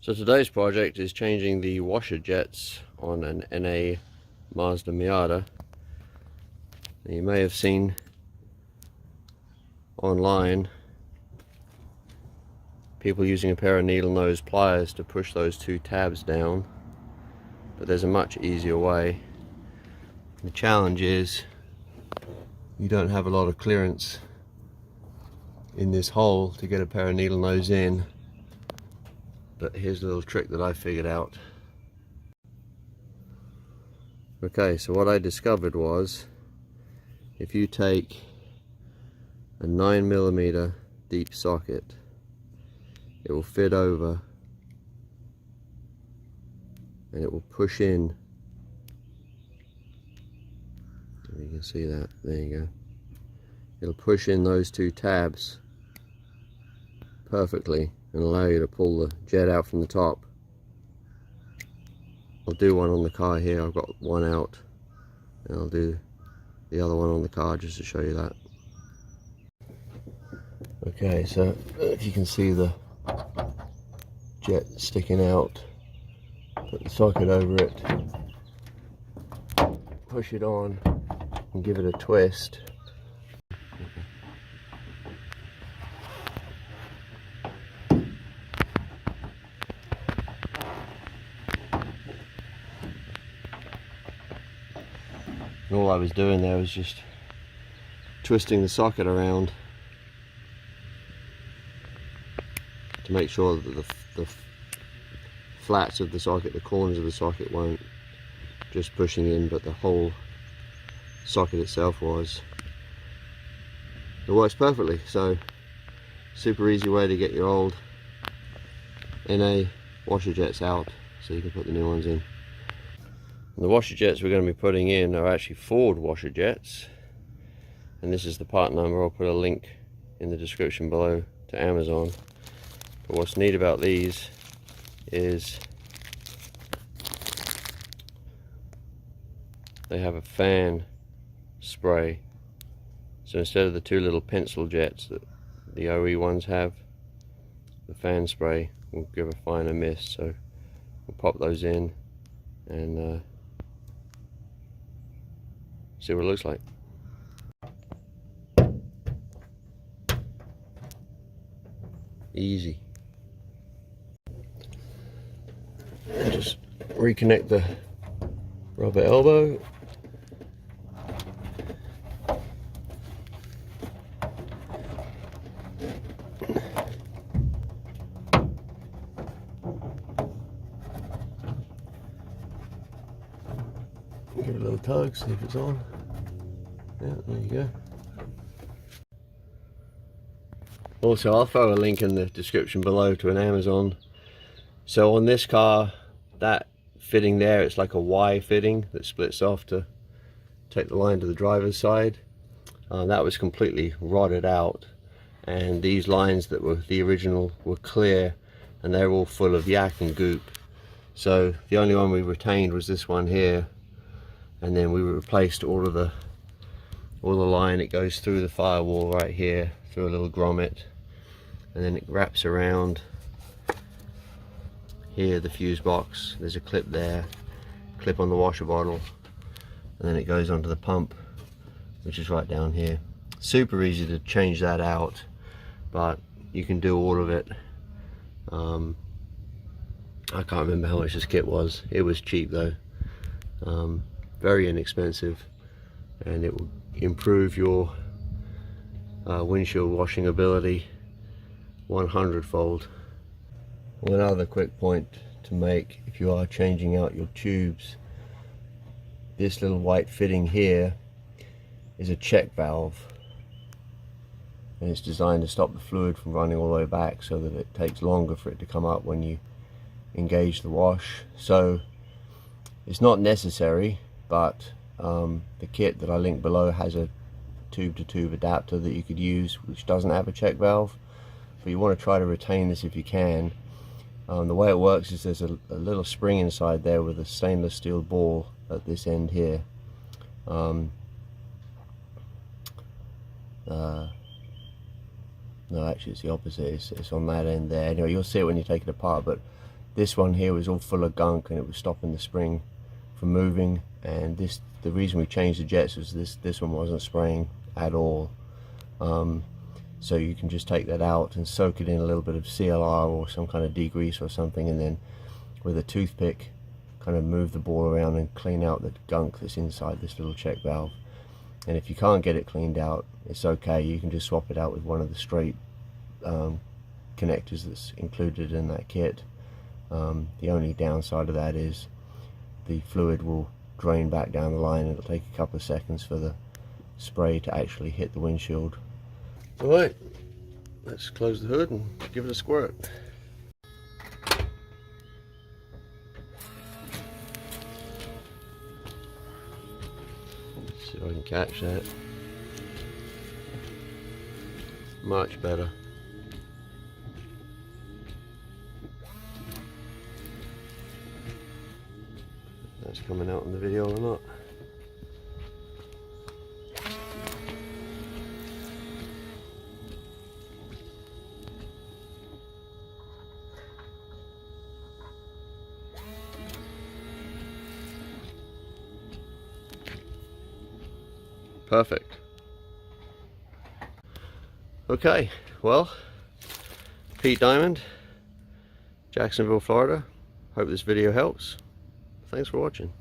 So today's project is changing the washer jets on an NA Mazda Miata. You may have seen online people using a pair of needle nose pliers to push those two tabs down, but there's a much easier way. The challenge is you don't have a lot of clearance in this hole to get a pair of needle nose in. But here's a little trick that I figured out. Okay, so what I discovered was if you take a 9mm deep socket, it will fit over and it will push in. You can see that, there you go. It'll push in those two tabs perfectly and allow you to pull the jet out from the top. I'll do one on the car here. I've got one out, and I'll do the other one on the car just to show you that. Okay, so if you can see the jet sticking out, put the socket over it, push it on and give it a twist. And all I was doing there was just twisting the socket around to make sure that the flats of the socket, the corners of the socket weren't just pushing in, but the whole socket itself was. It works perfectly. So super easy way to get your old NA washer jets out so you can put the new ones in. And the washer jets we're going to be putting in are actually Ford washer jets, and this is the part number. I'll put a link in the description below to Amazon. But what's neat about these is they have a fan spray, so instead of the two little pencil jets that the OE ones have, the fan spray will give a finer mist. So we'll pop those in and see what it looks like. Easy. Just reconnect the rubber elbow. Give it a little tug, see if it's on. Yeah, there you go. Also, I'll throw a link in the description below to an Amazon. So on this car, that fitting there, it's like a Y fitting that splits off to take the line to the driver's side. That was completely rotted out, and these lines that were the original were clear, and they're all full of yak and goop. So the only one we retained was this one here, and then we replaced all the line. It goes through the firewall right here, through a little grommet, and then it wraps around here, the fuse box. There's a clip there, clip on the washer bottle, and then it goes onto the pump, which is right down here. Super easy to change that out, but you can do all of it. I can't remember how much this kit was. It was cheap though, very inexpensive, and it will improve your windshield washing ability 100-fold. One other quick point to make: if you are changing out your tubes, this little white fitting here is a check valve, and it's designed to stop the fluid from running all the way back, so that it takes longer for it to come up when you engage the wash. So it's not necessary, but the kit that I linked below has a tube to tube adapter that you could use, which doesn't have a check valve, but you want to try to retain this if you can. The way it works is there's a little spring inside there with a stainless steel ball at this end here. No, actually it's the opposite. It's on that end there. Anyway, you'll see it when you take it apart, but This one here was all full of gunk and it was stopping the spring from moving, and the reason we changed the jets was this one wasn't spraying at all. So you can just take that out and soak it in a little bit of CLR or some kind of degrease or something, and then with a toothpick kind of move the ball around and clean out the gunk that's inside this little check valve. And if you can't get it cleaned out, it's okay, you can just swap it out with one of the straight connectors that's included in that kit. The only downside of that is the fluid will drain back down the line, and it'll take a couple of seconds for the spray to actually hit the windshield. Alright, let's close the hood and give it a squirt. See if I can catch that. Much better. That's coming out in the video or not. Perfect. Okay, well, Pete Diamond, Jacksonville, Florida. Hope this video helps. Thanks for watching.